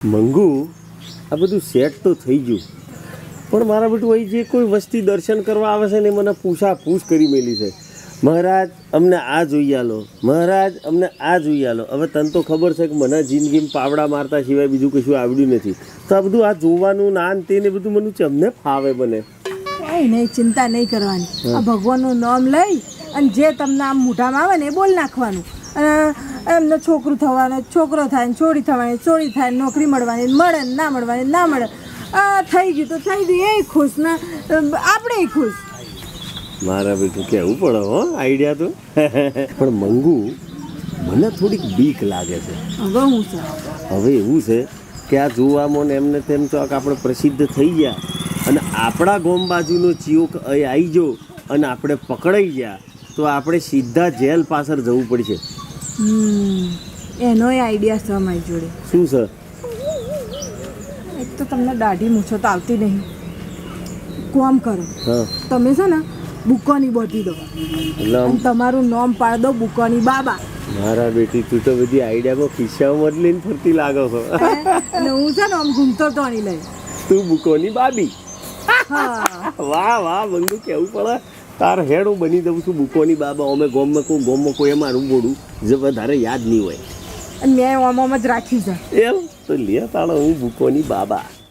મંગુ આ બધું સેટ તો થઈ ગયું, પણ મારા બેટું અહીં જે કોઈ વસ્તી દર્શન કરવા આવે છે ને મને પૂછાપૂછ કરી મેલી છે. મહારાજ અમને આ જોઈ આલો, મહારાજ અમને આ જોઈ આલો. હવે તને તો ખબર છે કે મને જિંદગીમાં પાવડા મારતા સિવાય બીજું કશું આવડ્યું નથી, તો આ બધું આ જોવાનું નાન તે ને બધું મને ચમને ફાવે. મને કઈ નહીં, ચિંતા નહીં કરવાની. આ ભગવાનનું નામ લઈ અને જે તમને આમ મોઢામાં આવે ને એ બોલ નાખવાનું. અને એમને છોકરું થવાનું, છોકરો થાય ને છોડી થવાની, છોડી થાય નોકરી મળવાની, મળે ને ના મળવાની, ના મળે. આ થઈ ગયું તો થઈ ગયું, એ ખુશ ને આપણે ખુશ. મારા બેટું કહેવું પડે હો આઈડિયા તો. પણ મંગુ મને થોડીક બીક લાગે છે. હવે હું છે, હવે એવું છે કે આ જોવામાં ને એમને તેમ તો આપણે પ્રસિદ્ધ થઈ ગયા અને આપણા ગોમ બાજુનો ચિયોક અહીં આવી ગયો અને આપણે પકડાઈ ગયા તો આપણે સીધા જેલ પાછળ જવું પડશે. એનો આઈડિયા છે મારી જોડે. શું છે? એક તો તમને દાઢી મૂછો તો આવતી નહીં. કોમ કરો, હા તમે છે ને બુકોની બોટી દો એટલે અને તમારું નામ પાડ દો બુકોની બાબા. મારા બેટી તું તો બધી આઈડિયામાં ખિસ્સામાં જ લઈને ફરતી લાગો છો. અને હું છે ને આમ ઘૂમતો તો નહીં લઈ તું બુકોની બાબી. હા વાહ વાહ મંગુ, કેવું પડે. તાર હેડ હું બની દઉં છું બુકોની બાબા. અમે ગોમમાં કોઈ મારું બોડું જે વધારે યાદ નહીં હોય અને મેં ઓમ જ રાખી છે. એમ તો લે તાળો હું બુકોની બાબા.